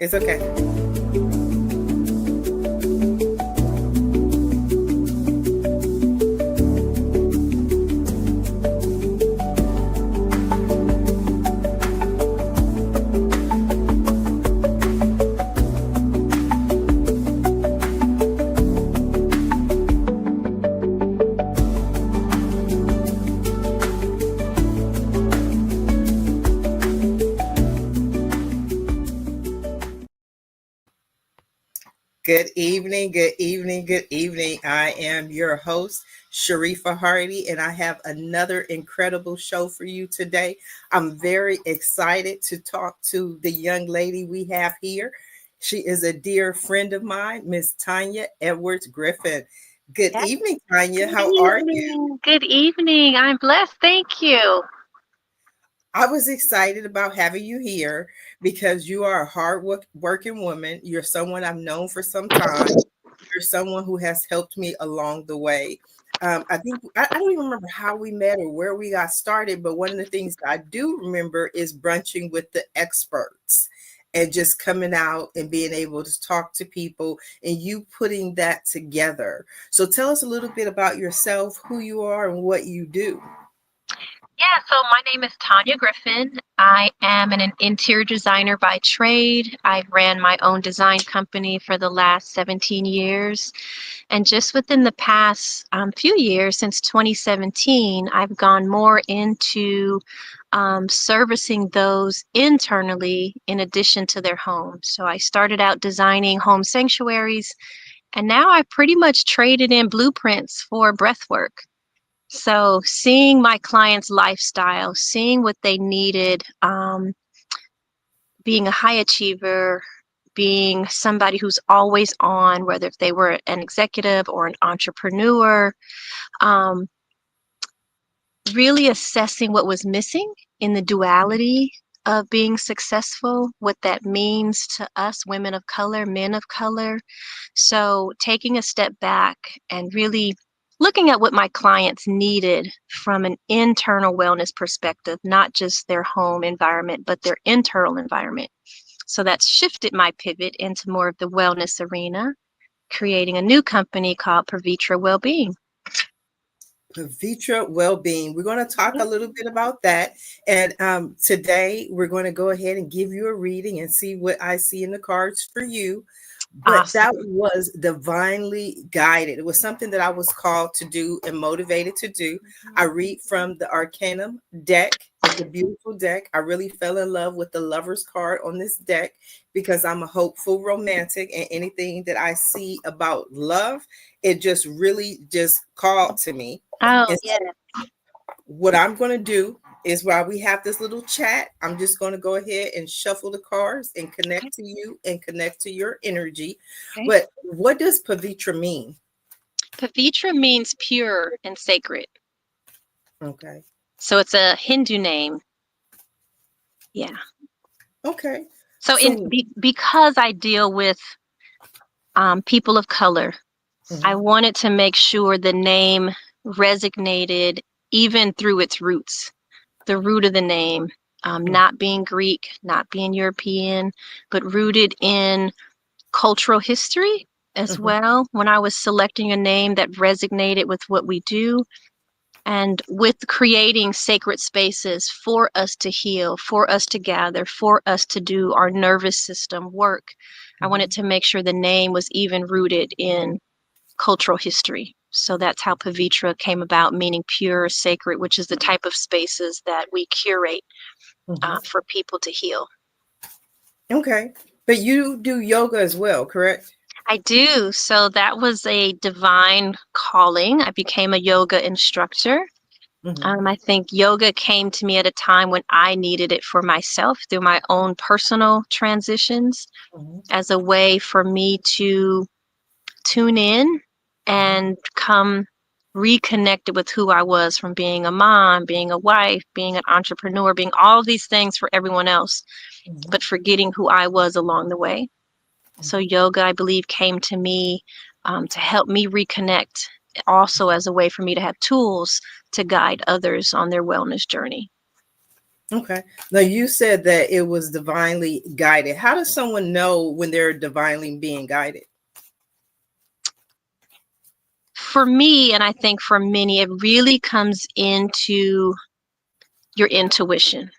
It's okay. Good evening, good evening, good evening. I am your host, Sharifah Hardie, and I have another incredible show for you today. I'm very excited to talk to the young lady we have here. She is a dear friend of mine, Miss Tanya Edwards-Griffin. Good Yes. evening, Tanya. Good How are you? evening. Good evening. I'm blessed. Thank you. I was excited about having you here because you are a working woman. You're someone I've known for some time. You're someone who has helped me along the way. I think I don't even remember how we met or where we got started, but one of the things I do remember is brunching with the experts and just coming out and being able to talk to people and you putting that together. So tell us a little bit about yourself, who you are, and what you do. Yeah, so my name is Tanya Griffin. I am an interior designer by trade. I've ran my own design company for the last 17 years. And just within the past few years, since 2017, I've gone more into servicing those internally in addition to their homes. So I started out designing home sanctuaries, and now I pretty much traded in blueprints for breath work. So seeing my clients' lifestyle, seeing what they needed, being a high achiever, being somebody who's always on, whether if they were an executive or an entrepreneur, um, really assessing what was missing in the duality of being successful, what that means to us, women of color, men of color. So taking a step back and really looking at what my clients needed from an internal wellness perspective, not just their home environment, but their internal environment. So that's shifted my pivot into more of the wellness arena, creating a new company called Pavitra Wellbeing. Pavitra Wellbeing. We're going to talk a Yep. little bit about that. And today we're going to go ahead and give you a reading and see what I see in the cards for you. But that Awesome. was divinely guided. It was something that I was called to do and motivated to do. I read from the Arcanum deck. It's a beautiful deck. I really fell in love with the Lover's card on this deck because I'm a hopeful romantic, and anything that I see about love, it just really just called to me. Oh, And yeah. what I'm going to do is while we have this little chat, I'm just going to go ahead and shuffle the cards and Okay. connect to you and connect to your energy. Okay. But what does Pavitra mean? Pavitra means pure and sacred. Okay. So it's a Hindu name. Yeah. Okay. So So, because I deal with people of color, I mhm, wanted to make sure the name resonated even through its roots, the root of the name, mhm, not being Greek, not being European, but rooted in cultural history as mhm, well. When I was selecting a name that resonated with what we do, and with creating sacred spaces for us to heal, for us to gather, for us to do our nervous system work, I wanted mhm. to make sure the name was even rooted in cultural history. So that's how Pavitra came about, meaning pure, sacred, which is the type of spaces that we curate Mhm. for people to heal. Okay. But you do yoga as well, correct? I do. So that was a divine calling. I became a yoga instructor. Mhm, I think yoga came to me at a time when I needed it for myself through my own personal transitions mhm, as a way for me to tune in mhm, and come reconnected with who I was from being a mom, being a wife, being an entrepreneur, being all of these things for everyone else, mhm, but forgetting who I was along the way. So mhm. yoga, I believe, came to me to help me reconnect, also as a way for me to have tools to guide others on their wellness journey. Okay. Now you said that it was divinely guided. How does someone know when they're divinely being guided? For me, and I think for many, it really comes into your intuition.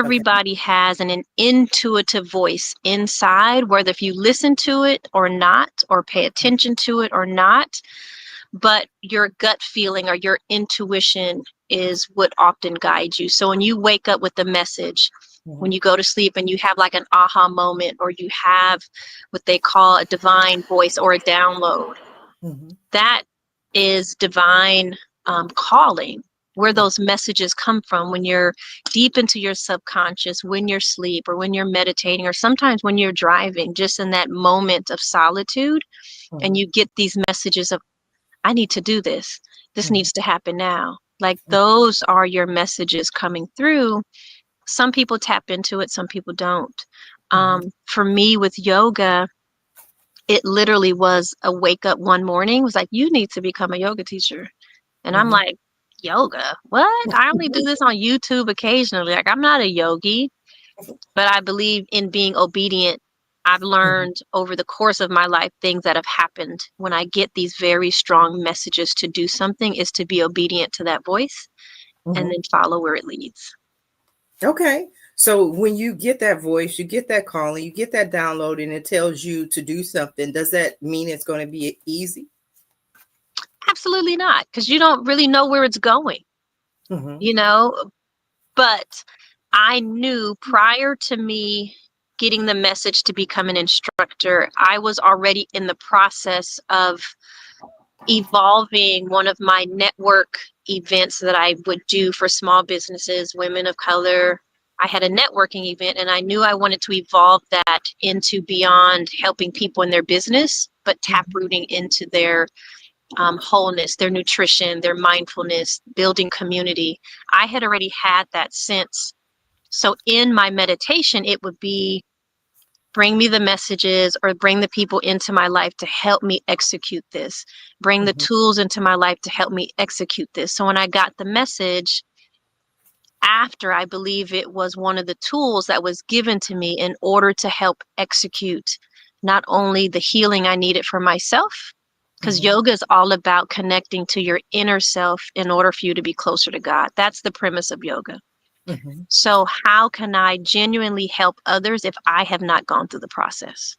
Okay. Everybody has an intuitive voice inside, whether if you listen to it or not, or pay attention to it or not, but your gut feeling or your intuition is what often guides you. So when you wake up with the message, when Mhm, you go to sleep and you have like an aha moment, or you have what they call a divine voice or a download, mhm, that is divine calling, where mhm, those messages come from when you're deep into your subconscious, when you're asleep, or when you're meditating, or sometimes when you're driving, just in that moment of solitude, and mhm, you get these messages of, I need to do this. This mhm, needs to happen now. Like those are your messages coming through. Some people tap into it, some people don't. mhm, For me with yoga, it literally was a wake up one morning, was like, you need to become a yoga teacher. And I'm mhm, like, yoga? What? I only do this on YouTube occasionally. Like, I'm not a yogi, but I believe in being obedient. I've mhm, learned over the course of my life things that have happened when I get these very strong messages to do something is to be obedient to that voice and mhm. then follow where it leads. Okay. So when you get that voice, you get that calling, you get that download, and it tells you to do something, does that mean it's going to be easy? Absolutely not, because you don't really know where it's going, Mhm, you know? But I knew prior to me getting the message to become an instructor, I was already in the process of evolving one of my network events that I would do for small businesses, women of color. I had a networking event, and I knew I wanted to evolve that into beyond helping people in their business, but tap mhm, rooting into their wholeness, their nutrition, their mindfulness, building community. I had already had that sense. So in my meditation, it would be, bring me the messages or bring the people into my life to help me execute this. Bring the mhm, tools into my life to help me execute this. So when I got the message, after, I believe it was one of the tools that was given to me in order to help execute not only the healing I needed for myself, because mhm, yoga is all about connecting to your inner self in order for you to be closer to God. That's the premise of yoga. mhm, So, how can I genuinely help others if I have not gone through the process?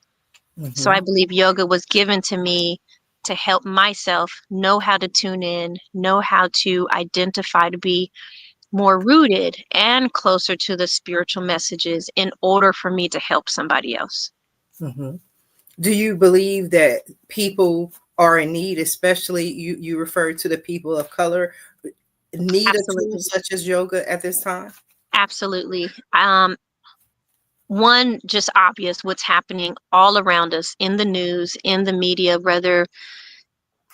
So, I mhm, believe yoga was given to me to help myself know how to tune in, know how to identify, to be more rooted and closer to the spiritual messages in order for me to help somebody else. mhm. Do you believe that people are in need, especially you refer to the people of color, need a tool Absolutely. such as yoga at this time? Absolutely. One, just obvious what's happening all around us in the news, in the media, whether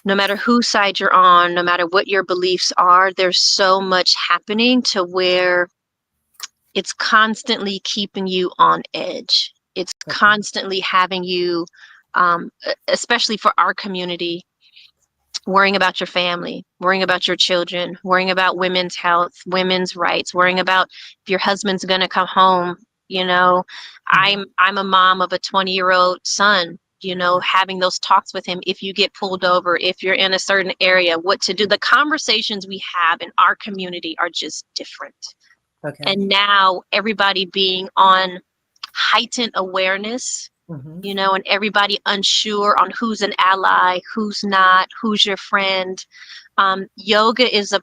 no matter whose side you're on, no matter what your beliefs are, there's so much happening to where it's constantly keeping you on edge. It's Okay. constantly having you, especially for our community, worrying about your family, worrying about your children, worrying about women's health, women's rights, worrying about if your husband's going to come home. You know, Mhm, I'm a mom of a 20-year-old son, you know, having those talks with him. If you get pulled over, if you're in a certain area, what to do. The conversations we have in our community are just different. okay. And now everybody being on heightened awareness, Mhm, you know, and everybody unsure on who's an ally, who's not, who's your friend. Yoga is a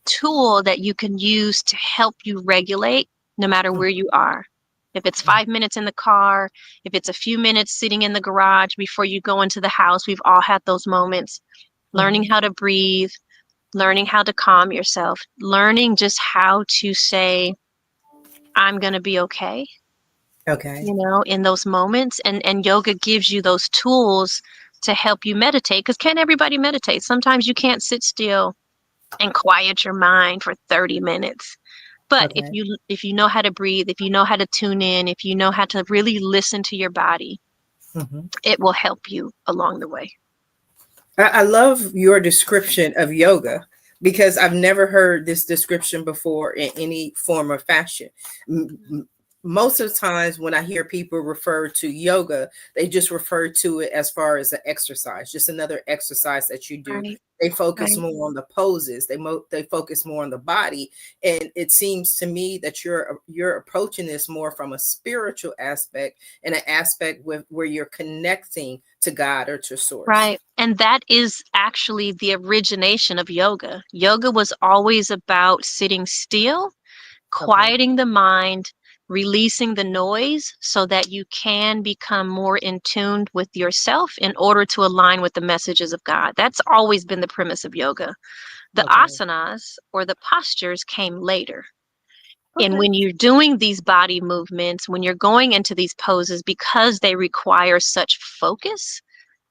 tool that you can use to help you regulate no matter mhm, where you are. If it's 5 minutes in the car, if it's a few minutes sitting in the garage before you go into the house, we've all had those moments. Learning mhm. how to breathe, learning how to calm yourself, learning just how to say, I'm going to be okay, Okay. you know, in those moments. And yoga gives you those tools to help you meditate, because can't everybody meditate? Sometimes you can't sit still and quiet your mind for 30 minutes. But if Okay. you know how to breathe, if you know how to tune in, if you know how to really listen to your body, Mhm. it will help you along the way. I love your description of yoga. because I've never heard this description before in any form or fashion. Most of the times when I hear people refer to yoga, they just refer to it as far as an exercise, just another exercise that you do. Right, They focus right, more on the poses. They focus more on the body, and it seems to me that you're approaching this more from a spiritual aspect and an aspect with where you're connecting to God or to source. right. And that is actually the origination of yoga. Yoga was always about sitting still, Okay. quieting the mind, releasing the noise so that you can become more in tune with yourself in order to align with the messages of God. That's always been the premise of yoga. The Okay. asanas or the postures came later. And Okay. when you're doing these body movements, when you're going into these poses, because they require such focus,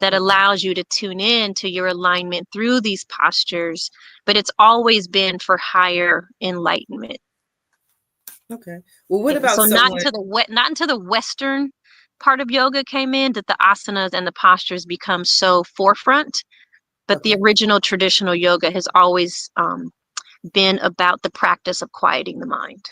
that Mhm. allows you to tune in to your alignment through these postures, but it's always been for higher enlightenment. Okay. Well, what Yeah, about so not someone? until not until the Western part of yoga came in did the asanas and the postures become so forefront. But the Okay. original traditional yoga has always been about the practice of quieting the mind.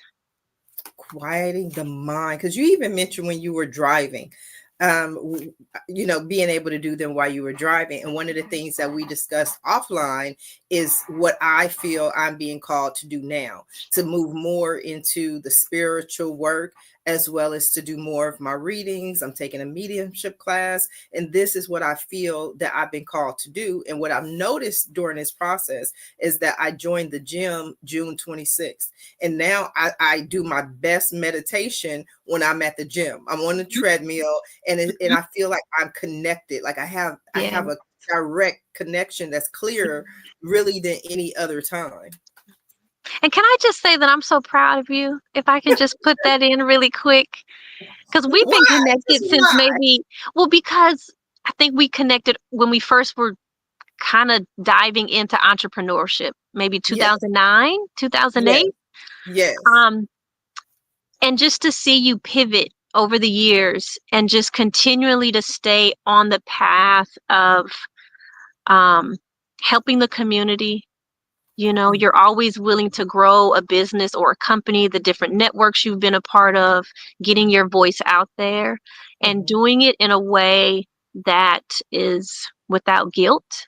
Quieting the mind, because you even mentioned when you were driving, being able to do them while you were driving. And one of the things that we discussed offline is what I feel I'm being called to do now, to move more into the spiritual work, as well as to do more of my readings. I'm taking a mediumship class, and this is what I feel that I've been called to do. And what I've noticed during this process is that I joined the gym June 26th, and now I do my best meditation when I'm at the gym. I'm on the treadmill, and Mhm. I feel like I'm connected. Like I Yeah. have a direct connection that's clearer, really, than any other time. And can I just say that I'm so proud of you? If I can just put that in really quick, because we've been Why? connected Just since why? maybe, well, because I think we connected when we first were kind of diving into entrepreneurship, maybe Yes, 2009, yes, 2008. yes. Um, and just to see you pivot over the years and just continually to stay on the path of um, helping the community. You know, Mhm, you're always willing to grow a business or a company, the different networks you've been a part of, getting your voice out there and mhm. doing it in a way that is without guilt.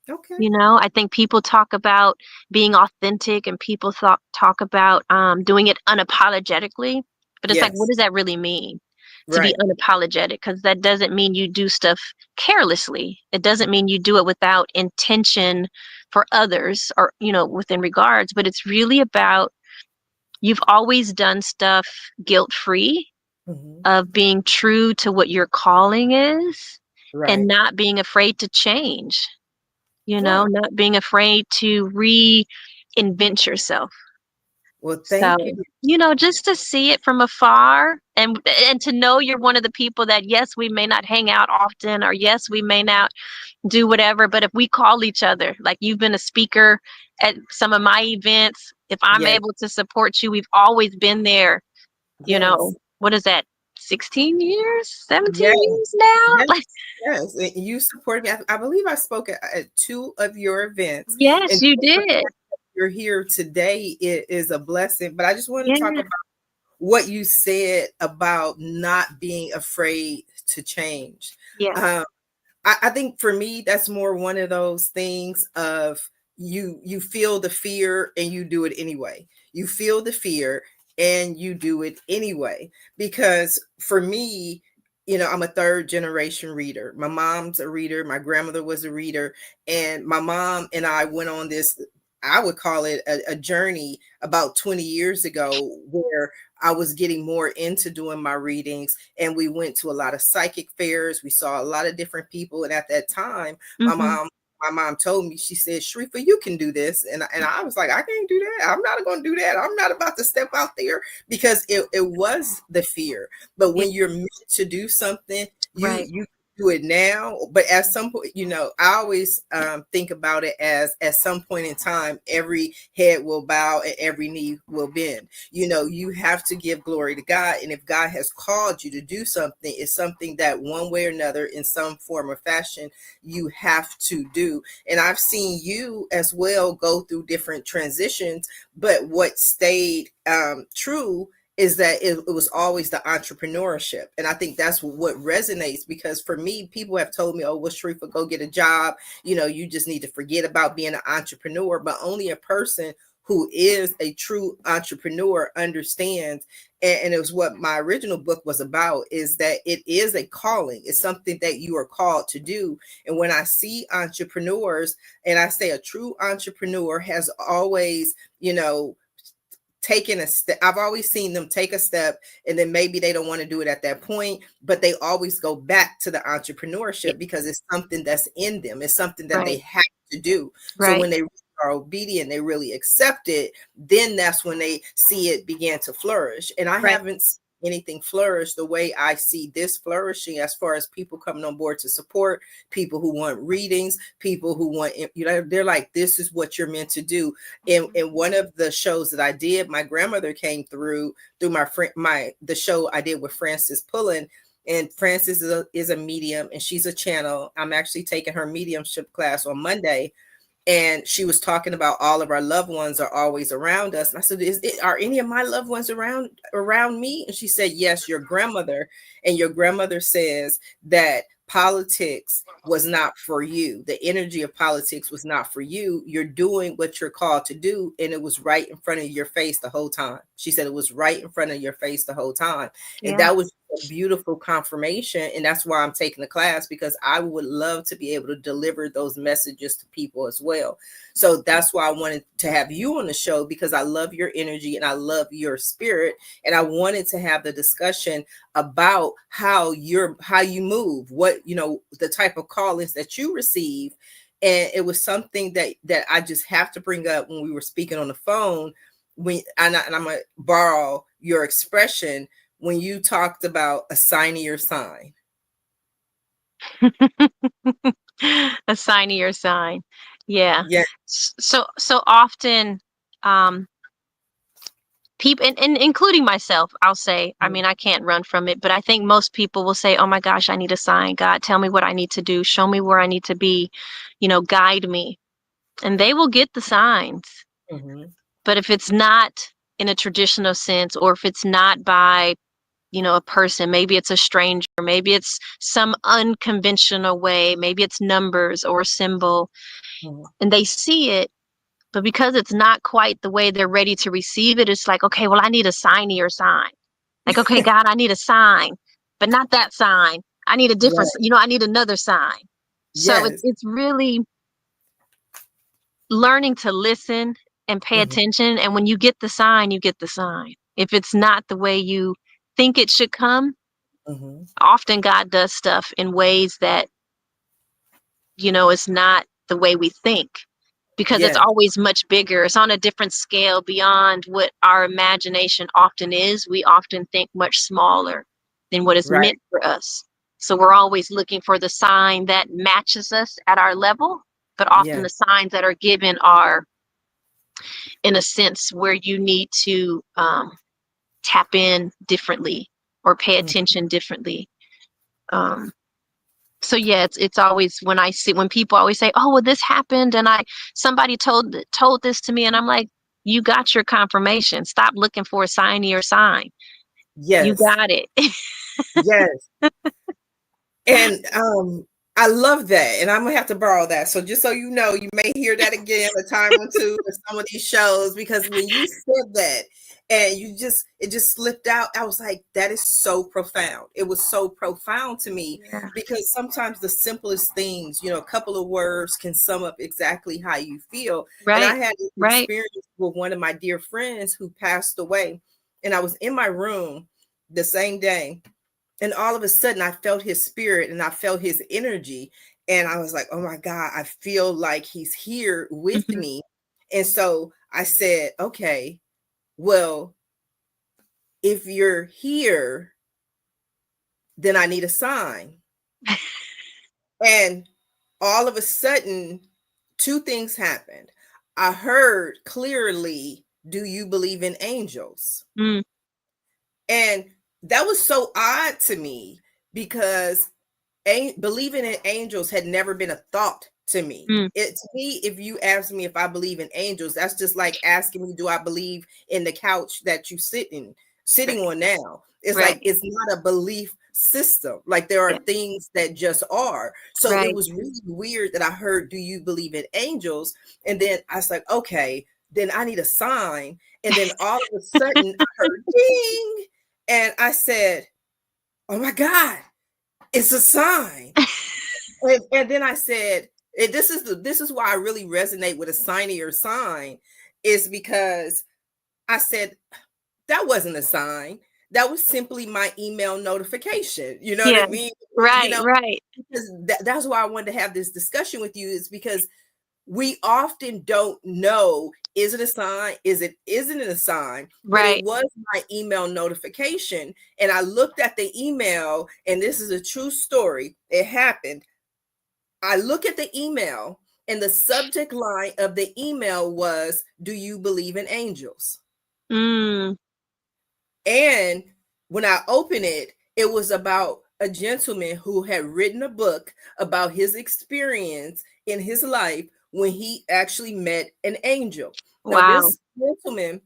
Okay. You know, I think people talk about being authentic and people talk about doing it unapologetically. But it's like, what Yes. does that really mean to be Right. unapologetic? Because that doesn't mean you do stuff carelessly. It doesn't mean you do it without intention for others or, you know, within regards. But it's really about you've always done stuff guilt free, Mhm. of being true to what your calling is and Right. not being afraid to change, you know, Wow. not being afraid to reinvent yourself. Well, So, thank you. you know, just to see it from afar and to know you're one of the people that yes, we may not hang out often or yes, we may not do whatever, but if we call each other, like you've been a speaker at some of my events, if I'm Yes. able to support you, we've always been there, you know. Yes. What is that? 16 years, Yes. 17 years now? Yes. Like, Yes. And you supported me. I believe I spoke at two of your events, yes, and you did. you're here today is a blessing. But I just want to talk Yeah. about what you said about not being afraid to change. Yeah. Um, I think for me, that's more one of those things of you feel the fear and you do it anyway. You feel the fear and you do it anyway. Because for me, I'm a third generation reader. My mom's a reader, my grandmother was a reader, and my mom and I went on this, I would call it a journey about 20 years ago, where I was getting more into doing my readings, and we went to a lot of psychic fairs. We saw a lot of different people, and at that time, my Hmm. mom my mom told me, she said, Sharifah, you can do this. And I was like, I can't do that. I'm not going to do that. I'm not about to step out there, because it was the fear. But Yeah. when you're meant to do something, you Right. you do it now, but at some point, I always think about it as at some point in time, every head will bow and every knee will bend. You have to give glory to God. And if God has called you to do something, it's something that one way or another, in some form or fashion, you have to do. And I've seen you as well go through different transitions, but what stayed true is that it was always the entrepreneurship. And I think that's what resonates, because for me, people have told me, oh, well, Sharifah, go get a job. You just need to forget about being an entrepreneur. But only a person who is a true entrepreneur understands. And it was what my original book was about, is that it is a calling. It's something that you are called to do. And when I see entrepreneurs, and I say a true entrepreneur has always, taking a step. I've always seen them take a step, and then maybe they don't want to do it at that point, but they always go back to the entrepreneurship because it's something that's in them. It's something that they Right. have to do. So Right. when they are obedient, they really accept it, then that's when they see it begin to flourish. And I Right. haven't seen anything flourish the way I see this flourishing, as far as people coming on board to support, people who want readings, people who want, they're like, this is what you're meant to do. In one of the shows that I did, my grandmother came through my friend, the show I did with Frances Pullen. And Frances is a medium, and she's a channel. I'm actually taking her mediumship class on Monday. And she was talking about all of our loved ones are always around us. And I said, are any of my loved ones around me? And she said, yes, your grandmother. And your grandmother says that politics was not for you. The energy of politics was not for you. You're doing what you're called to do. And it was right in front of your face the whole time. She said it was right in front of your face the whole time. And Yeah. that was a beautiful confirmation. And that's why I'm taking the class, because I would love to be able to deliver those messages to people as well. So that's why I wanted to have you on the show, because I love your energy and I love your spirit. And I wanted to have the discussion about how you move, what, the type of callings that you receive. And it was something that I just have to bring up when we were speaking on the phone. And I'm going to borrow your expression when you talked about assigning your sign. A sign of your sign. Yeah. Yeah. So often, people, and including myself, I'll say, I mean, I can't run from it, but I think most people will say, oh my gosh, I need a sign. God, tell me what I need to do. Show me where I need to be, guide me. And they will get the signs. Mm-hmm. But if it's not in a traditional sense, or if it's not by, a person, maybe it's a stranger, maybe it's some unconventional way, maybe it's numbers or a symbol, Mm-hmm. and they see it, but because it's not quite the way they're ready to receive it, it's like, okay, well, I need a signier sign. Like, okay, God, I need a sign, but not that sign. I need a different, Right. I need another sign. So Yes. it's really learning to listen and pay Mm-hmm. attention. And when you get the sign, you get the sign. If it's not the way you think it should come, Mm-hmm. often God does stuff in ways that, is not the way we think, because it's Yes. always much bigger. It's on a different scale beyond what our imagination often is. We often think much smaller than what is Right. meant for us. So we're always looking for the sign that matches us at our level, but often Yeah. the signs that are given are, in a sense, where you need to tap in differently or pay Mm. attention differently. Um, so yeah, it's always, when people always say, oh, well, this happened, and somebody told this to me, and I'm like, you got your confirmation. Stop looking for a sign or sign. You Yes. got it. Yes. And I love that. And I'm gonna have to borrow that. So just so you know, you may hear that again a time or two in some of these shows, because when you said that and it just slipped out, I was like, that is so profound. It was so profound to me, Yeah. because sometimes the simplest things, a couple of words can sum up exactly how you feel. And I Right. had this Right. experience with one of my dear friends who passed away, and I was in my room the same day, and all of a sudden I felt his spirit and I felt his energy. And I was like, oh my God, I feel like he's here with Mhm. me. And so I said, okay, well, if you're here, then I need a sign. And all of a sudden, two things happened. I heard clearly, do you believe in angels? Mm, And that was so odd to me because believing in angels had never been a thought to me. mm, To me, if you ask me if I believe in angels, that's just like asking me, do I believe in the couch that you sitting right. on now? It's like Right. it's not a belief system. Like there are Yeah. things that just are. So it Right. was really weird that I heard, do you believe in angels? And then I was like, okay, then I need a sign. And then all of a sudden I heard ding. And I said, oh my God, it's a sign. And then I said, and this is why I really resonate with a sign or sign, is because I said that wasn't a sign. That was simply my email notification. You know what I Yeah. mean? You Right. know, Right. because that's why I wanted to have this discussion with you, is because we often don't know, is it a sign, isn't it a sign? But it Right. was my email notification, and I looked at the email, and this is a true story, it happened. I look at the email, and the subject line of the email was, do you believe in angels? Mm. And when I opened it, it was about a gentleman who had written a book about his experience in his life when he actually met an angel. Now, Wow. this gentleman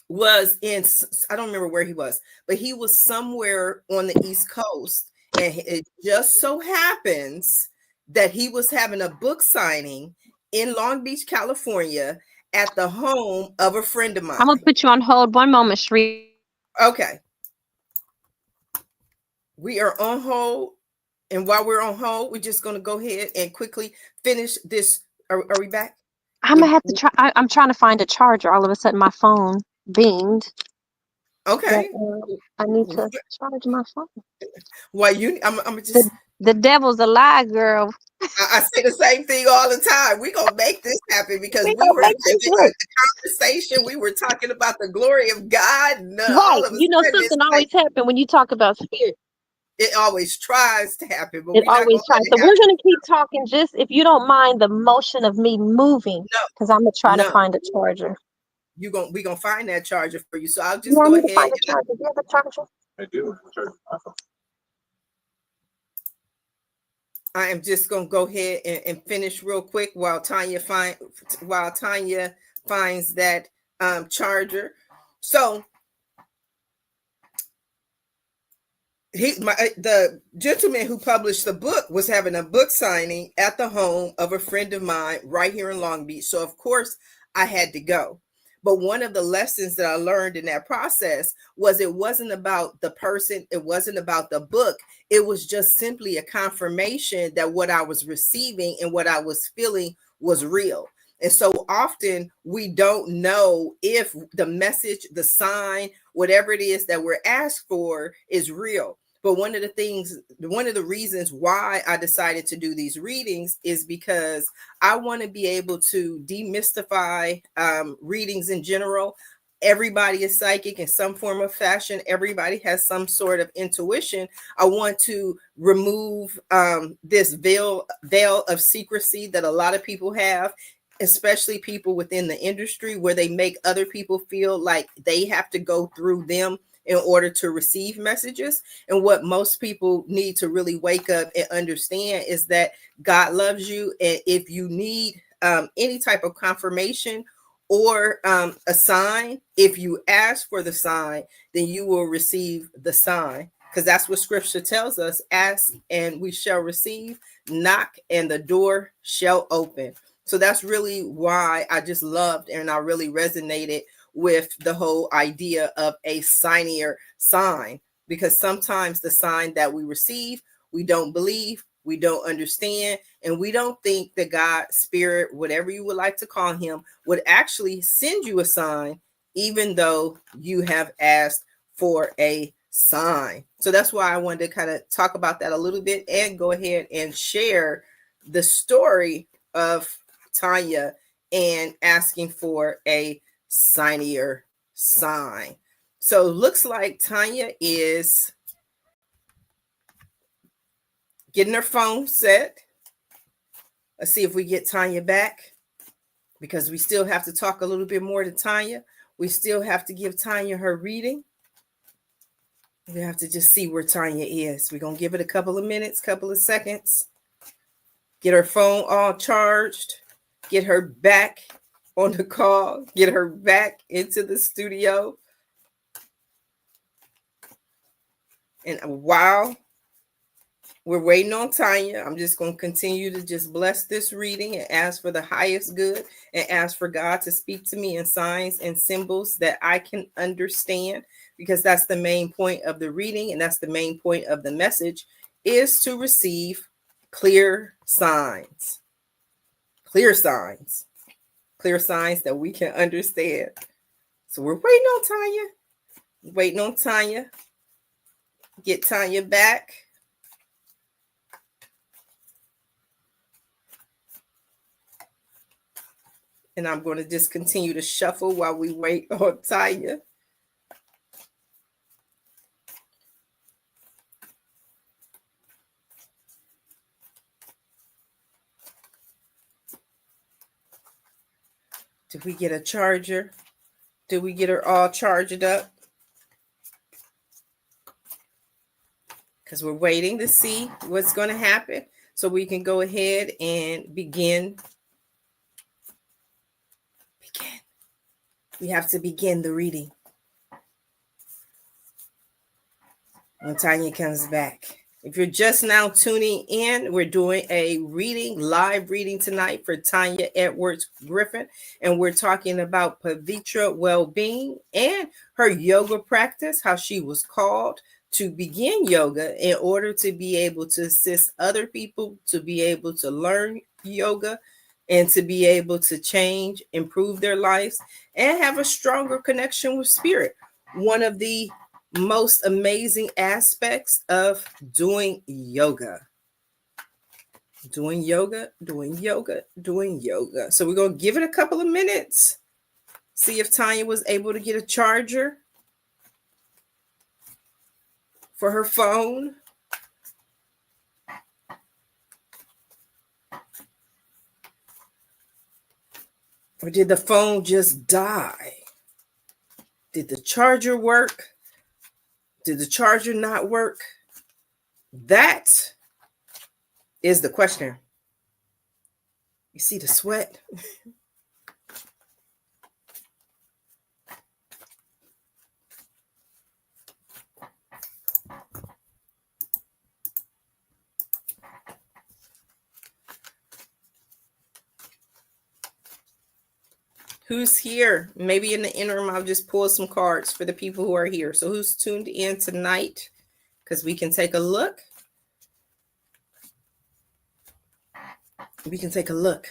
was in, I don't remember where he was, but he was somewhere on the East Coast. And it just so happens that he was having a book signing in Long Beach, California, at the home of a friend of I'm gonna mine. put you on hold one moment, Sharifah. Okay, we are on hold. And while we're on hold, we're just going to go ahead and quickly finish this. Are we back? I'm gonna have to try. I'm trying to find a charger. All of a sudden, my phone binged. That Okay. I need to charge my phone. While I'm The just, the devil's a lie, girl. I say the same thing all the time. We're going to make this happen because We we gonna were make having this work. a conversation. We were talking about the glory of God. No, Right. all of a You know, sudden, it's something like always happens when you talk about spirit. it always tries to happen, but It we're not going always to tries. let it So we're happen. gonna keep talking. Just if you don't mind the motion of me moving, because I'm gonna try to No, no. find a charger. We're gonna find that charger for you. So I'll Yeah, just I go need to ahead. find a charger. Do you have a charger? I am just gonna go ahead and finish real quick while Tanya finds that charger. So the gentleman who published the book was having a book signing at the home of a friend of mine right here in Long Beach. So of course I had to go. But one of the lessons that I learned in that process was it wasn't about the person, it wasn't about the book. It was just simply a confirmation that what I was receiving and what I was feeling was real. And so often we don't know if the message, the sign, whatever it is that we're asked for is real. But one of the reasons why I decided to do these readings is because I want to be able to demystify readings in general. Everybody is psychic in some form of fashion. Everybody has some sort of intuition. I want to remove this veil of secrecy that a lot of people have, especially people within the industry, where they make other people feel like they have to go through them in order to receive messages. And what most people need to really wake up and understand is that God loves you. And if you need any type of confirmation or a sign, if you ask for the sign, then you will receive the sign. Because that's what scripture tells us: ask and we shall receive, knock and the door shall open. So that's really why I just loved and I really resonated with the whole idea of a signier sign, because sometimes the sign that we receive, we don't believe, we don't understand, and we don't think that God, spirit, whatever you would like to call him, would actually send you a sign, even though you have asked for a sign. So that's why I wanted to kind of talk about that a little bit and go ahead and share the story of Tanya and asking for a signier sign. So looks like Tanya is getting her phone set. Let's see if we get Tanya back, because we still have to talk a little bit more to Tanya. We still have to give Tanya her reading. We have to just see where Tanya is. We're going to give it a couple of minutes, couple of seconds. Get her phone all charged. Get her back on the call. Get her back into the studio. And while we're waiting on Tanya, I'm just going to continue to just bless this reading and ask for the highest good, and ask for God to speak to me in signs and symbols that I can understand, because that's the main point of the reading, and that's the main point of the message, is to receive clear signs. Clear signs. Clear signs that we can understand. So we're waiting on Tanya. Waiting on Tanya. Get Tanya back. And I'm going to just continue to shuffle while we wait on Tanya. Did we get a charger? Did we get her all charged up? Because we're waiting to see what's going to happen, so we can go ahead and begin. We have to begin the reading when Tanya comes back. If you're just now tuning in, we're doing a live reading tonight for Tanya Edwards-Griffin, and we're talking about Pavitra Wellbeing and her yoga practice, how she was called to begin yoga in order to be able to assist other people to be able to learn yoga and to be able to change, improve their lives, and have a stronger connection with spirit. One of the most amazing aspects of doing yoga. Doing yoga. So we're going to give it a couple of minutes. See if Tanya was able to get a charger for her phone. Or did the phone just die? Did the charger work? Did the charger not work? That is the question. You see the sweat? Who's here? Maybe in the interim, I'll just pull some cards for the people who are here. So who's tuned in tonight? Because we can take a look. We can take a look.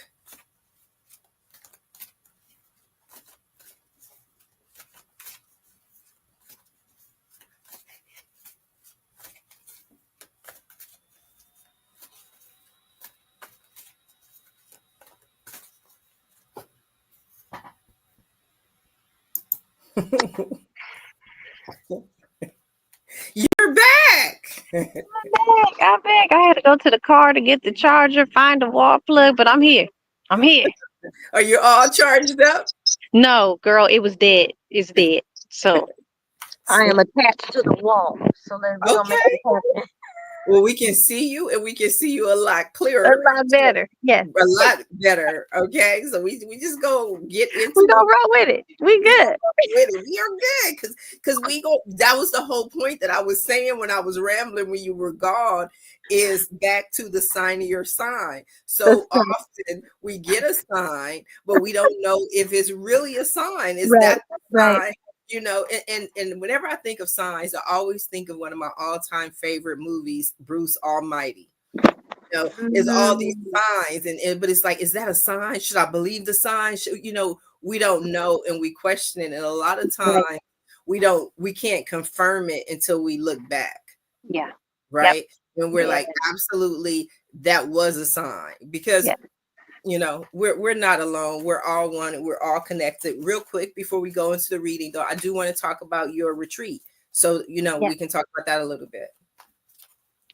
You're back. I'm back. I had to go to the car to get the charger, find the wall plug, but I'm here. Are you all charged up? No, girl, it was dead. It's dead. So I am attached to the wall. So we're gonna make it happen. Well, we can see you, and we can see you a lot clearer. A lot better. Yes. A lot better. Okay. So we just go get into We gonna roll with it. We good. We are good. Because we go, that was the whole point that I was saying when I was rambling when you were gone, is back to the sign of your sign. So often we get a sign, but we don't know if it's really a sign. Is that the sign? You know, and whenever I think of signs, I always think of one of my all-time favorite movies, Bruce Almighty. You know, it's all these signs, but it's like, is that a sign? Should I believe the sign? You know, we don't know, and we question it, and a lot of times we can't confirm it until we look back. Yeah. Right. Yep. And we're like, absolutely, that was a sign, because you know, we're not alone. We're all one, and we're all connected. Real quick, before we go into the reading, though, I do want to talk about your retreat. So, you know, we can talk about that a little bit.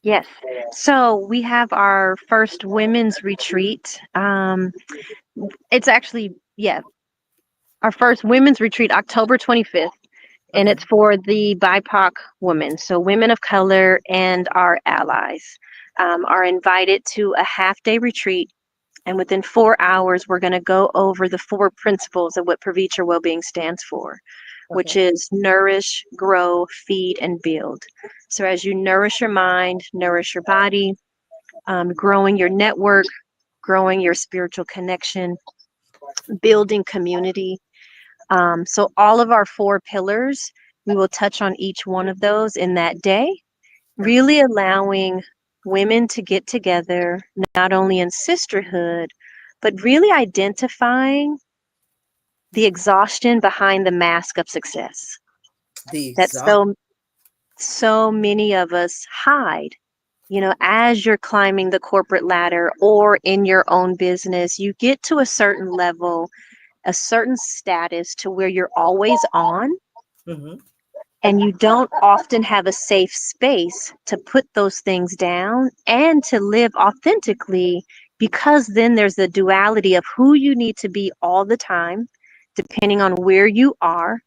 Yes. So we have our first women's retreat. It's actually, yeah, our first women's retreat, October 25th, and Okay. it's for the BIPOC women. So women of color and our allies are invited to a half-day retreat. And within 4 hours, we're going to go over the four principles of what Pavitra Wellbeing stands for, which Okay. is nourish, grow, feed, and build. So as you nourish your mind, nourish your body, growing your network, growing your spiritual connection, building community. So all of our four pillars, we will touch on each one of those in that day, Okay. really allowing women to get together, not only in sisterhood, but really identifying the exhaustion behind the mask of success The that exhaust. so many of us hide. You know, as you're climbing the corporate ladder or in your own business, you get to a certain level, a certain status to where you're always on, Hmm. and you don't often have a safe space to put those things down and to live authentically, because then there's the duality of who you need to be all the time, depending on where you are.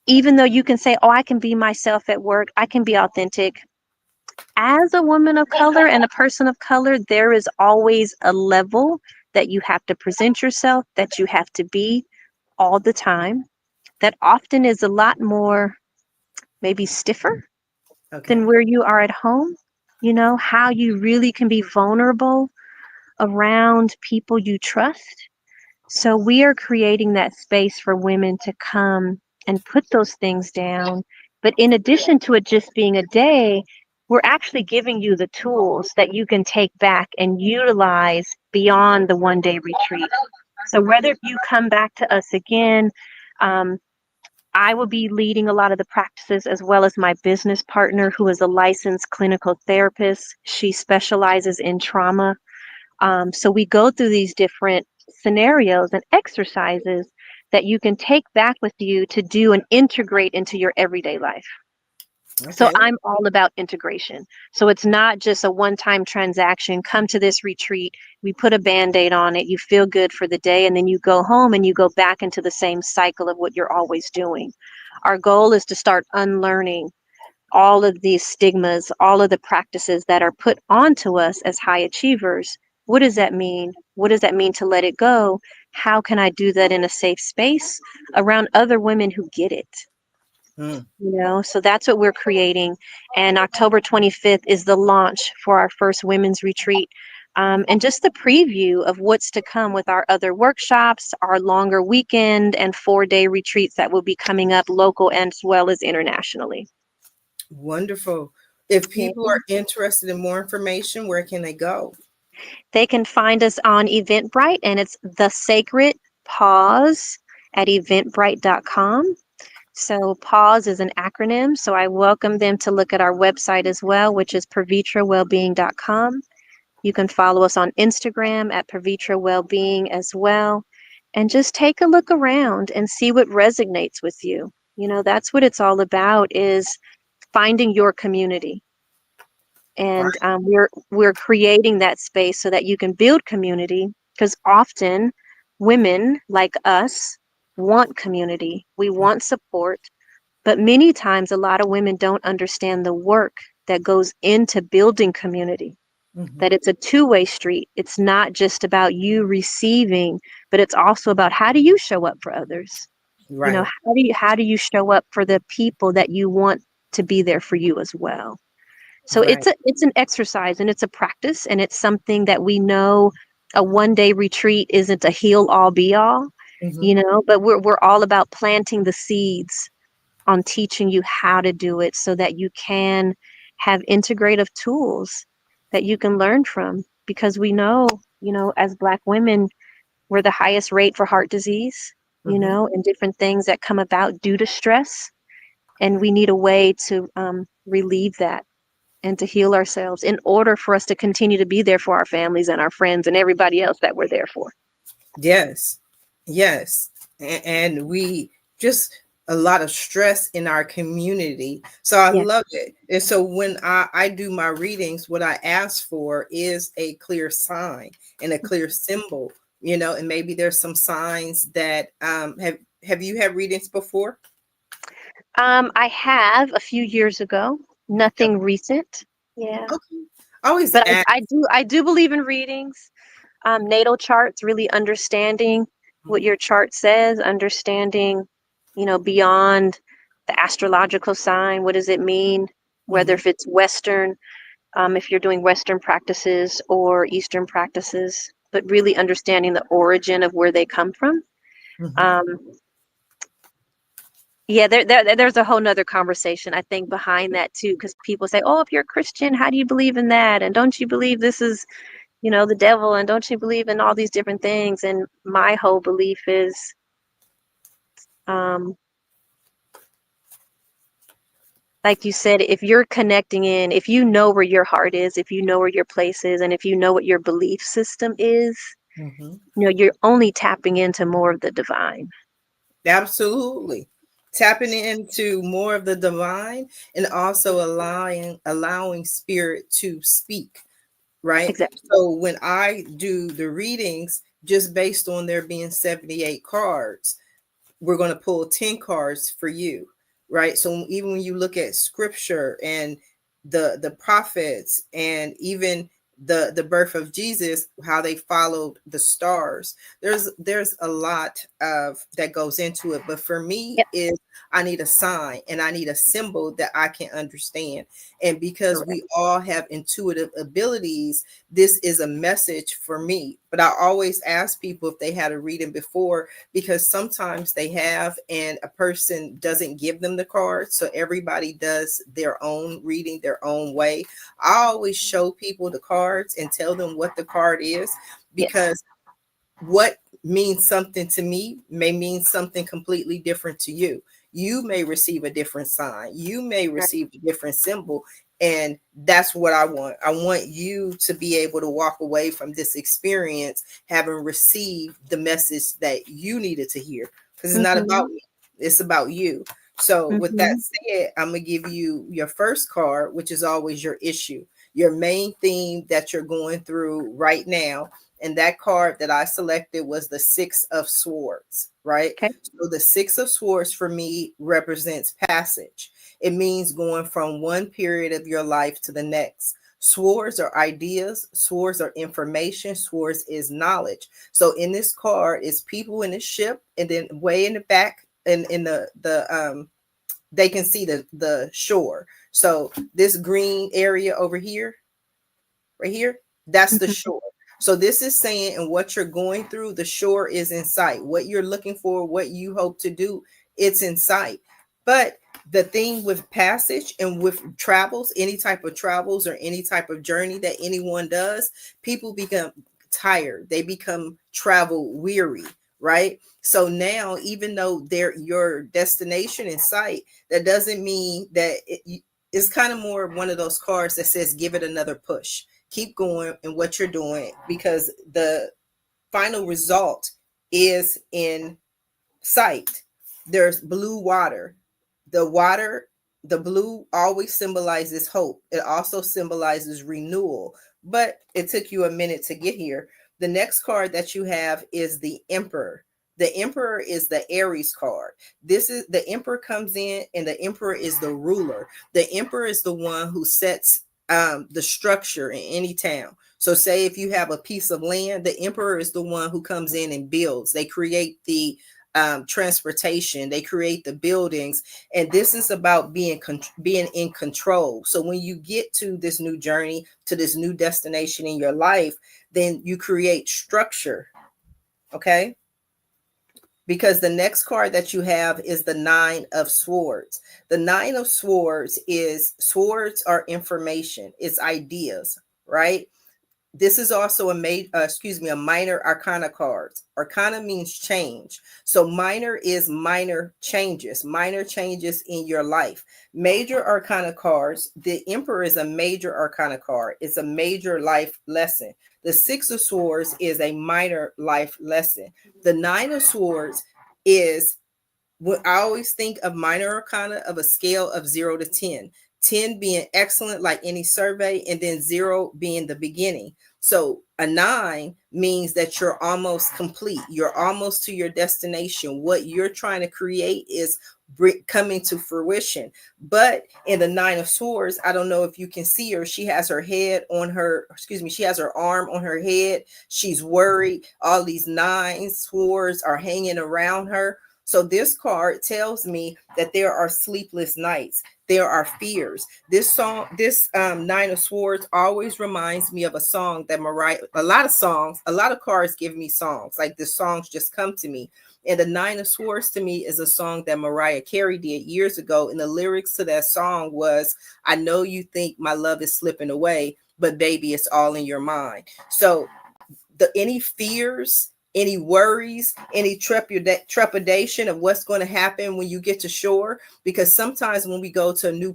Even though you can say, oh, I can be myself at work, I can be authentic. As a woman of color and a person of color, there is always a level that you have to present yourself, that you have to be all the time, that often is a lot more maybe stiffer than Okay. where you are at home. You know, how you really can be vulnerable around people you trust. So we are creating that space for women to come and put those things down. But in addition to it just being a day, we're actually giving you the tools that you can take back and utilize beyond the 1 day retreat. So whether you come back to us again, um, I will be leading a lot of the practices, as well as my business partner, who is a licensed clinical therapist. She specializes in trauma. So we go through these different scenarios and exercises that you can take back with you to do and integrate into your everyday life. So Okay. I'm all about integration. So it's not just a one-time transaction. Come to this retreat, we put a band-aid on it, you feel good for the day, and then you go home and you go back into the same cycle of what you're always doing. Our goal is to start unlearning all of these stigmas, all of the practices that are put onto us as high achievers. What does that mean? What does that mean to let it go? How can I do that in a safe space around other women who get it? Mm. You know, so that's what we're creating. And October 25th is the launch for our first women's retreat. And just the preview of what's to come with our other workshops, our longer weekend and 4 day retreats that will be coming up local as well as internationally. Wonderful. If Yeah. people are interested in more information, where can they go? They can find us on Eventbrite, and it's The Sacred Pause at eventbrite.com. So pause is an acronym. So I welcome them to look at our website as well, which is pavitrawellbeing.com. You can follow us on Instagram at Pavitra Wellbeing as well. And just take a look around and see what resonates with you. You know, that's what it's all about, is finding your community. And Right. we're creating that space so that you can build community, because often women like us want community. We want support, but many times, a lot of women don't understand the work that goes into building community, Hmm. that it's a two-way street. It's not just about you receiving, but it's also about how do you show up for others? You know, Right. how do you show up for the people that you want to be there for you as well? So Right. it's an exercise and it's a practice, and it's something that we know a 1 day retreat isn't a heal all be all, Hmm. you know, but we're all about planting the seeds on teaching you how to do it so that you can have integrative tools that you can learn from, because we know, you know, as Black women, we're the highest rate for heart disease, you Hmm. know, and different things that come about due to stress, and we need a way to relieve that and to heal ourselves in order for us to continue to be there for our families and our friends and everybody else that we're there for. Yes. Yes. And we just a lot of stress in our community. So I Yeah. love it. And so when I do my readings, what I ask for is a clear sign and a clear symbol, and maybe there's some signs that have you had readings before? I have a few years ago, Yep. nothing recent. Yeah. Okay. I always But ask. I do believe in readings, natal charts, really understanding what your chart says, understanding, beyond the astrological sign, what does it mean, whether Mhm, if it's Western, if you're doing Western practices or Eastern practices, but really understanding the origin of where they come from. mhm. Um, yeah, there's a whole nother conversation, I think, behind that too, because people say, "Oh, if you're a Christian, how do you believe in that? And don't you believe this is, the devil? And don't you believe in all these different things?" And my whole belief is, um, like you said, if you're connecting in, if you know where your heart is, if you know where your place is, and if you know what your belief system is, Mhm. you're only tapping into more of the divine. Absolutely. Tapping into more of the divine and also allowing spirit to speak, right? Exactly. So when I do the readings, just based on there being 78 cards, we're going to pull 10 cards for you, right? So even when you look at scripture and the prophets and even the birth of Jesus, how they followed the stars, there's a lot of that goes into it. But for me Yep. is I need a sign and I need a symbol that I can understand. And because Correct. we all have intuitive abilities, this is a message for me. But I always ask people if they had a reading before, because sometimes they have and a person doesn't give them the card, so everybody does their own reading their own way. I always show people the cards and tell them what the card is, Yes. because what means something to me may mean something completely different to you. You may receive a different sign, you may Right. receive a different symbol. And that's what I want. I want you to be able to walk away from this experience having received the message that you needed to hear, because it's not Mm-hmm. about me, it's about you. So with that Mm-hmm. said, I'm going to give you your first card, which is always your issue, your main theme that you're going through right now. And that card that I selected was the Six of Swords, right? Okay. So the Six of Swords for me represents passage. It means going from one period of your life to the next. Swords are ideas, swords are information, swords is knowledge. So in this card is people in the ship, and then way in the back, in the they can see the shore. So this green area over here, right here, that's the Mm-hmm. shore. So this is saying, and what you're going through, the shore is in sight. What you're looking for, what you hope to do, it's in sight. But the thing with passage and with travels, any type of travels or any type of journey that anyone does, people become tired, they become travel weary, right? So now, even though they're your destination in sight, that doesn't mean that it's kind of more one of those cards that says give it another push, keep going in what you're doing, because the final result is in sight. There's blue water. The water, the blue always symbolizes hope. It also symbolizes renewal. But it took you a minute to get here. The next card that you have is the Emperor. The Emperor is the Aries card. This is the Emperor comes in, and the Emperor is the ruler. The Emperor is the one who sets the structure in any town. So, say if you have a piece of land, the Emperor is the one who comes in and builds. They create the transportation, they create the buildings, and this is about being in control. So when you get to this new journey, to this new destination in your life, then you create structure. Okay, because the next card that you have is the Nine of Swords. The Nine of Swords is, swords are information, it's ideas, right? This is also a minor arcana card. Arcana means change. So minor is minor changes in your life. Major arcana cards, the Emperor is a major arcana card. It's a major life lesson. The Six of Swords is a minor life lesson. The Nine of Swords is I always think of minor arcana of a scale of 0 to 10. 10 being excellent, like any survey, and then 0 being the beginning. So a 9 means that you're almost complete. You're almost to your destination. What you're trying to create is coming to fruition. But in the 9 of swords, I don't know if you can see her. She has her head on her, excuse me, she has her arm on her head. She's worried. All these 9 swords are hanging around her. So this card tells me that there are sleepless nights. There are fears. This song, this 9 of swords always reminds me of a song that Mariah, a lot of songs, a lot of cards give me songs. Like the songs just come to me. And the 9 of swords to me is a song that Mariah Carey did years ago. And the lyrics to that song was, I know you think my love is slipping away, but baby, it's all in your mind. So any fears, any worries, any trepidation of what's going to happen when you get to shore. Because sometimes when we go to a new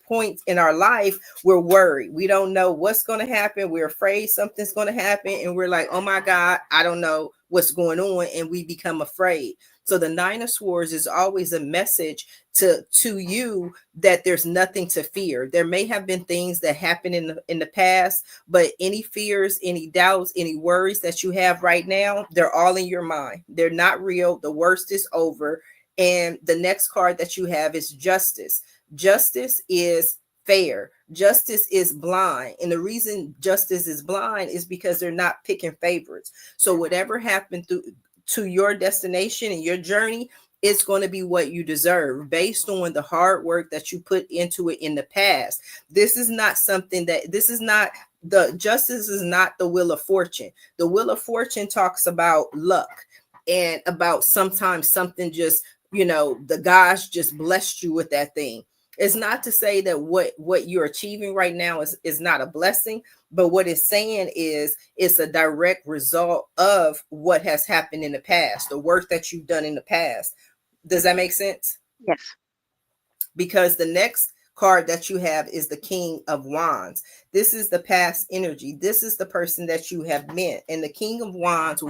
point in our life, we're worried. We don't know what's going to happen. We're afraid something's going to happen. And we're like, oh my God, I don't know what's going on. And we become afraid. So the 9 of swords is always a message to you that there's nothing to fear. There may have been things that happened in the past, but any fears, any doubts, any worries that you have right now, they're all in your mind. They're not real. The worst is over. And the next card that you have is justice. Justice is fair. Justice is blind. And the reason justice is blind is because they're not picking favorites. So whatever happened to your destination and your journey, it's going to be what you deserve based on the hard work that you put into it in the past. This is not something that, this is not, the justice is not the wheel of fortune. The wheel of fortune talks about luck and about sometimes something just, the gods just blessed you with that thing. It's not to say that what you're achieving right now is not a blessing, but what it's saying is it's a direct result of what has happened in the past, the work that you've done in the past. Does that make sense? Yes. Because the next card that you have is the King of Wands. This is the past energy. This is the person that you have met. And the King of Wands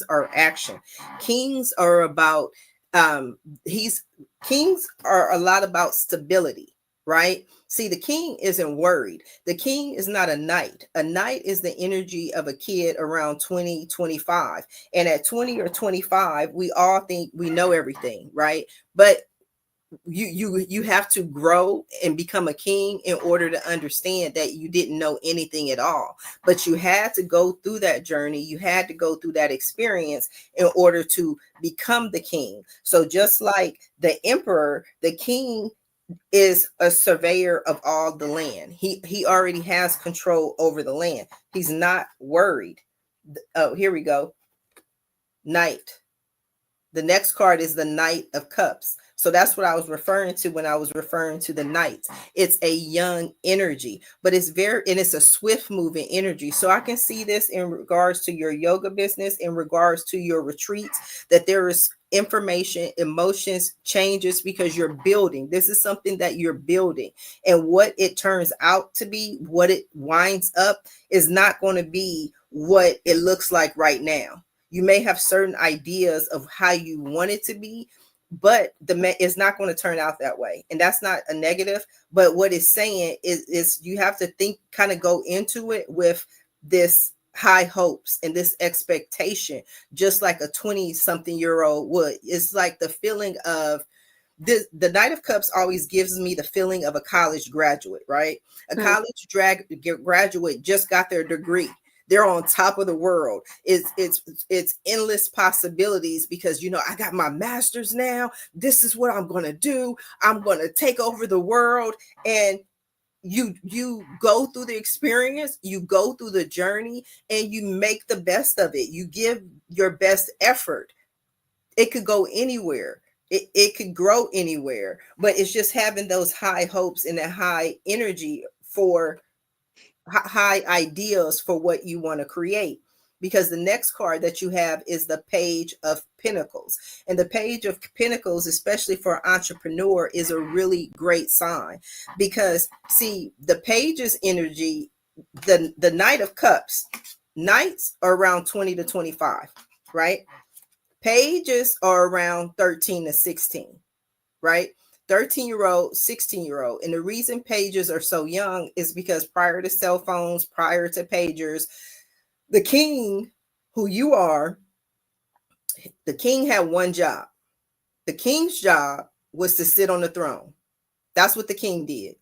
are action. Kings are about kings are a lot about stability, right? See, the king isn't worried. The king is not a knight. A knight is the energy of a kid around 20, 25. And at 20 or 25, we all think we know everything, right? But you have to grow and become a king in order to understand that you didn't know anything at all. But you had to go through that journey. You had to go through that experience in order to become the king. So just like the emperor, the king is a surveyor of all the land. He already has control over the land. He's not worried. Oh, here we go. Knight. The next card is the Knight of Cups. So that's what I was referring to when I was referring to the knights. It's a young energy, but it's a swift moving energy. So I can see this in regards to your yoga business, in regards to your retreats, that there is information, emotions, changes because you're building. This is something that you're building. And what it turns out to be, what it winds up, is not going to be what it looks like right now. You may have certain ideas of how you want it to be, but it's not going to turn out that way. And that's not a negative, but what it's saying is you have to think, kind of go into it with this high hopes and this expectation, just like a 20-something-year-old would. It's like the feeling of this. The Knight of Cups always gives me the feeling of a college graduate, right? A college graduate just got their degree. They're on top of the world. It's endless possibilities because, I got my master's now. This is what I'm going to do. I'm going to take over the world. And you go through the experience, you go through the journey, and you make the best of it. You give your best effort. It could go anywhere. It could grow anywhere, but it's just having those high hopes and that high energy for high ideals for what you want to create. Because the next card that you have is the Page of Pentacles. And the Page of Pentacles, especially for entrepreneur, is a really great sign. Because see, the Page's energy, the Knight of Cups, Knights are around 20 to 25, right? Pages are around 13 to 16, right? 13-year-old, 16-year-old. And the reason pages are so young is because prior to cell phones, prior to pagers, the king, who you are, the king had one job. The king's job was to sit on the throne. That's what the king did.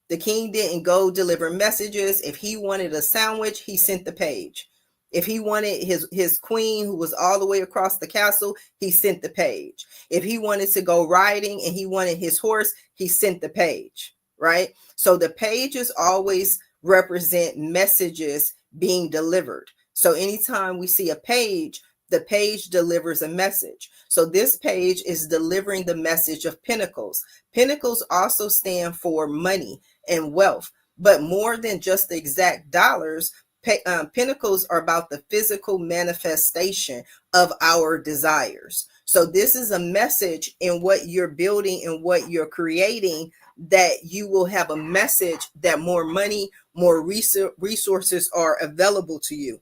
The king didn't go deliver messages. If he wanted a sandwich, he sent the page. If he wanted his queen, who was all the way across the castle, he sent the page. If he wanted to go riding and he wanted his horse, he sent the page, right? So the pages always represent messages being delivered. So anytime we see a page, the page delivers a message. So this page is delivering the message of pentacles. Pentacles also stand for money and wealth, but more than just the exact dollars, pentacles are about the physical manifestation of our desires. So this is a message in what you're building and what you're creating, that you will have a message that more money, more resources are available to you.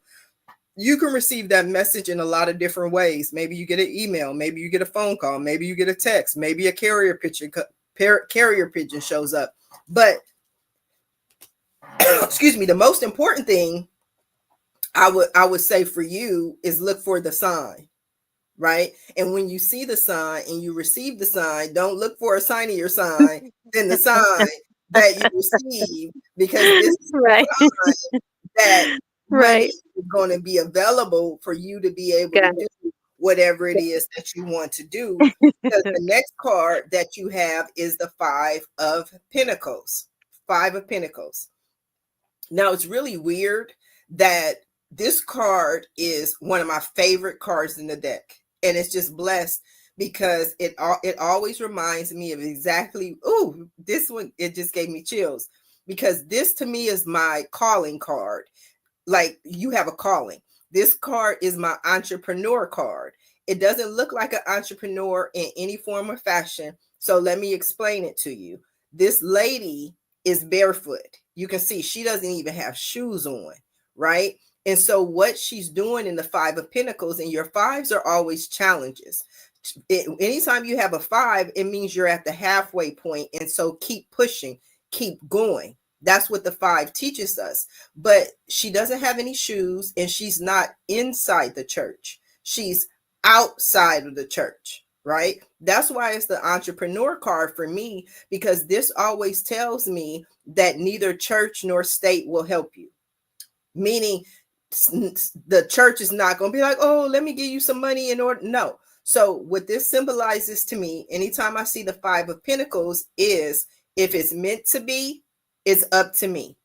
You can receive that message in a lot of different ways. Maybe you get an email, maybe you get a phone call, maybe you get a text, maybe a carrier pigeon shows up. But excuse me, the most important thing I would say for you is look for the sign, right? And when you see the sign and you receive the sign, don't look for a signier sign than the sign that you receive, because this is Right. the sign that money Right. is going to be available for you to be able Got to do whatever it is that you want to do. Because the next card that you have is the Five of Pentacles. Five of Pentacles. Now, it's really weird that this card is one of my favorite cards in the deck. And it's just blessed because it always reminds me of exactly, ooh, this one, it just gave me chills, because this to me is my calling card. Like, you have a calling. This card is my entrepreneur card. It doesn't look like an entrepreneur in any form or fashion. So let me explain it to you. This lady is barefoot. You can see she doesn't even have shoes on, right? And so what she's doing in the Five of Pentacles, and your fives are always challenges. Anytime you have a five, it means you're at the halfway point. And so keep pushing, keep going. That's what the five teaches us. But she doesn't have any shoes, and she's not inside the church. She's outside of the church, right? That's why it's the entrepreneur card for me, because this always tells me that neither church nor state will help you. Meaning the church is not going to be like, oh, let me give you some money in order. No. So what this symbolizes to me, anytime I see the Five of Pentacles, is if it's meant to be, it's up to me.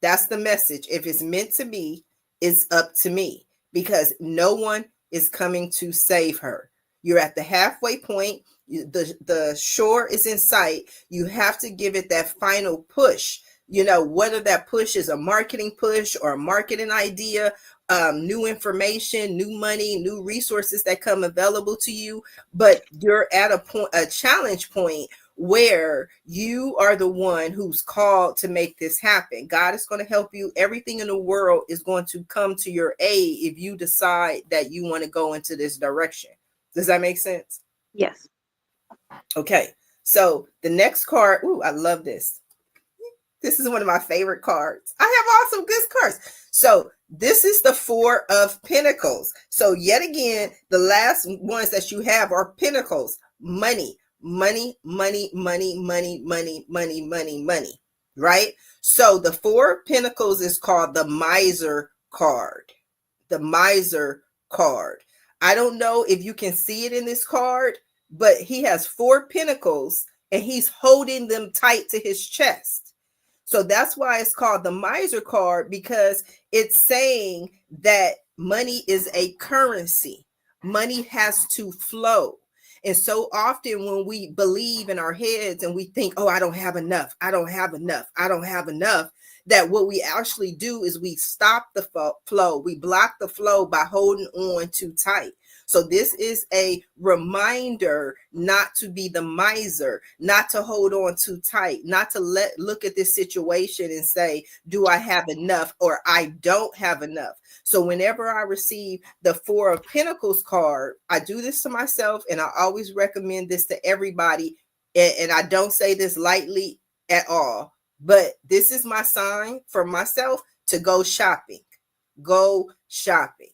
That's the message. If it's meant to be, it's up to me, because no one is coming to save her. You're at the halfway point. The shore is in sight. You have to give it that final push. You know, whether that push is a marketing push or a marketing idea, new information, new money, new resources that come available to you. But you're at a challenge point where you are the one who's called to make this happen. God is going to help you. Everything in the world is going to come to your aid if you decide that you want to go into this direction. Does that make sense? Yes. Okay. So the next card, ooh, I love this. This is one of my favorite cards. I have awesome good cards. So this is the Four of Pentacles. So yet again, the last ones that you have are pentacles. Money, money, money, money, money, money, money, money, money, right? So the Four of Pentacles is called the Miser card. The Miser card. I don't know if you can see it in this card, but he has four pentacles and he's holding them tight to his chest. So that's why it's called the Miser card, because it's saying that money is a currency. Money has to flow. And so often when we believe in our heads and we think, oh, I don't have enough, I don't have enough, I don't have enough, that what we actually do is we stop the flow. We block the flow by holding on too tight. So this is a reminder not to be the miser, not to hold on too tight, not to look at this situation and say, do I have enough, or I don't have enough. So whenever I receive the Four of Pentacles card, I do this to myself, and I always recommend this to everybody. And I don't say this lightly at all, but this is my sign for myself to go shopping. Go shopping.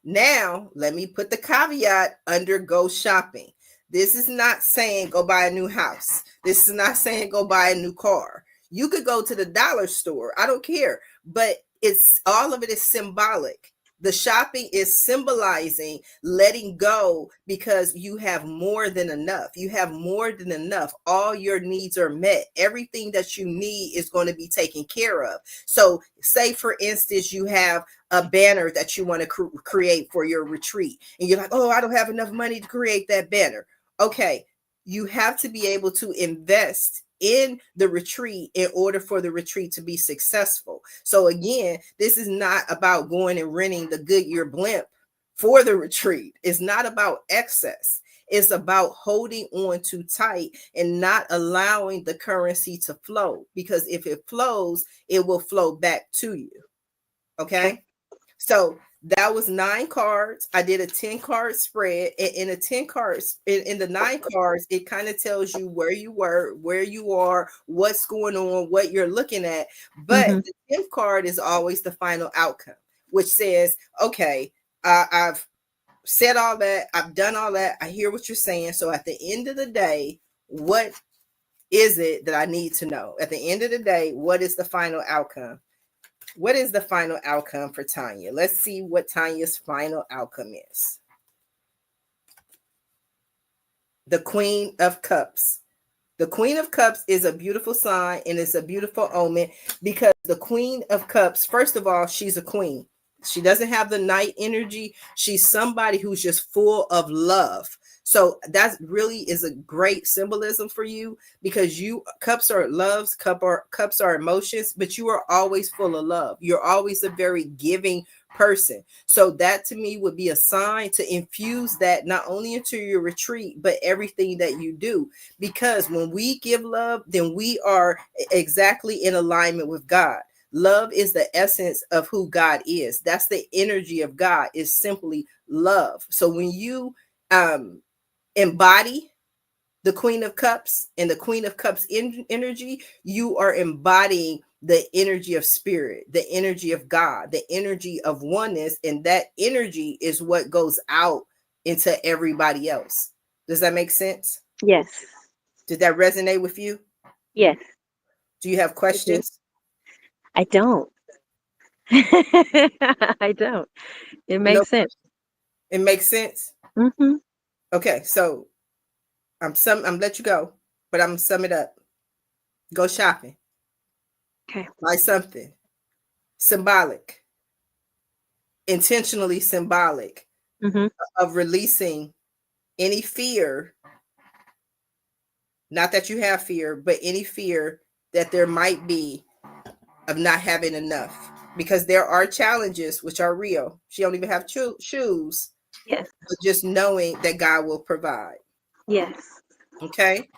Now, let me put the caveat under go shopping. This is not saying go buy a new house. This is not saying go buy a new car. You could go to the dollar store. I don't care. But it's all of it is symbolic. The shopping is symbolizing letting go, because you have more than enough. You have more than enough. All your needs are met. Everything that you need is going to be taken care of. So say, for instance, you have a banner that you want to create for your retreat, and you're like, oh, I don't have enough money to create that banner. Okay, you have to be able to invest in the retreat in order for the retreat to be successful. So again, this is not about going and renting the Goodyear blimp for the retreat. It's not about excess. It's about holding on too tight and not allowing the currency to flow, because if it flows, it will flow back to you. Okay. So that was 9 cards. I did a 10 card spread, and in a 10 cards, in the 9 cards, it kind of tells you where you were, where you are, what's going on, what you're looking at. But the 10th card is always the final outcome, which says, okay, I've said all that, I've done all that, I hear what you're saying. So at the end of the day, what is it that I need to know? At the end of the day, what is the final outcome? What is the final outcome for Tanya? Let's see what Tanya's final outcome is. The Queen of Cups. The Queen of Cups is a beautiful sign, and it's a beautiful omen, because the Queen of Cups, first of all, she's a queen. She doesn't have the knight energy. She's somebody who's just full of love. So that really is a great symbolism for you, because you, cups are loves, cups are emotions, but you are always full of love. You're always a very giving person. So that to me would be a sign to infuse that not only into your retreat, but everything that you do. Because when we give love, then we are exactly in alignment with God. Love is the essence of who God is. That's the energy of God, is simply love. So when you embody the Queen of Cups and the Queen of Cups energy, you are embodying the energy of spirit, the energy of God, the energy of oneness, and that energy is what goes out into everybody else. Does that make sense? Yes. Did that resonate with you? Yes. Do you have questions? I don't. I don't. It No, makes sense. it makes sense. Mm-hmm. Okay, so I'm let you go, but I'm gonna sum it up. Go shopping. Okay. Buy something symbolic, intentionally symbolic, Mm-hmm. of releasing any fear. Not that you have fear, but any fear that there might be of not having enough, because there are challenges which are real. She don't even have shoes, Yes. but just knowing that God will provide. Yes. Okay.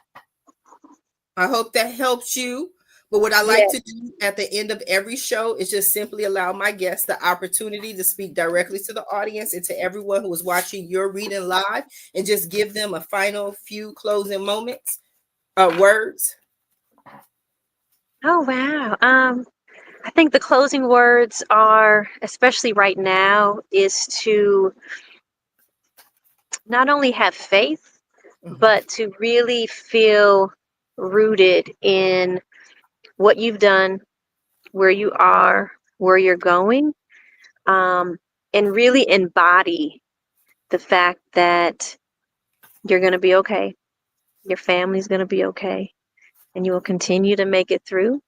I hope that helps you. But what I like Yes. to do at the end of every show is just simply allow my guests the opportunity to speak directly to the audience and to everyone who is watching your reading live, and just give them a final few closing moments, words. Oh wow. I think the closing words are, especially right now, is to not only have faith, Mhm. but to really feel rooted in what you've done, where you are, where you're going, um, and really embody the fact that you're going to be okay. Your family's going to be okay, and you will continue to make it through.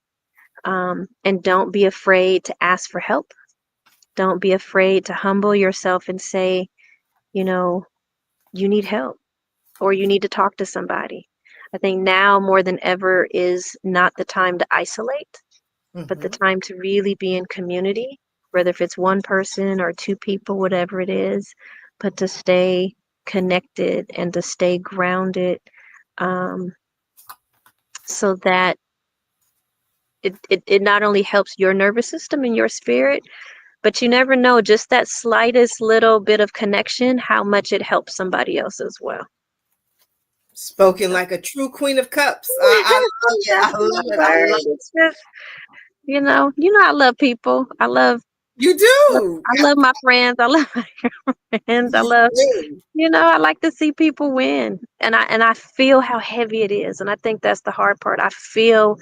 And don't be afraid to ask for help. Don't be afraid to humble yourself and say, you know, you need help, or you need to talk to somebody. I think now more than ever is not the time to isolate. but the Mm-hmm. time to really be in community, whether if it's one person or two people, whatever it is, but to stay connected and to stay grounded, um, so that it not only helps your nervous system and your spirit, but you never know, just that slightest little bit of connection, how much it helps somebody else as well. Spoken So like a true queen of cups. I love it. I that's my love it. I word. love it. It's just, I love people. You do. I love my friends. I love my friends. I You love, do. I like to see people win. And I feel how heavy it is. And I think that's the hard part. I feel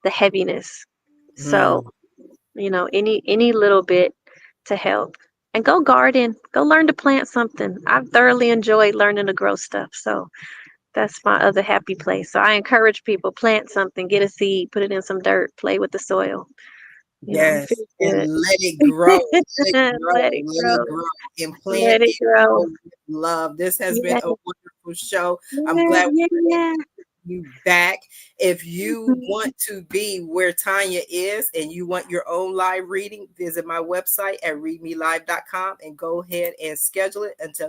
the heaviness. So, Mm. any little bit to help. And go garden. Go learn to plant something. I've thoroughly enjoyed learning to grow stuff. So that's my other happy place. So I encourage people, plant something, get a seed, put it in some dirt, play with the soil. It Yes, feels and good. let it grow, let it grow, Let it let grow. it grow, and plant Let it it grow. with love. This has been Yeah, a wonderful show. I'm yeah, glad yeah, we were able yeah. to get you back. If you Mhm. want to be where Tanya is and you want your own live reading, visit my website at readmelive.com and go ahead and schedule it. Until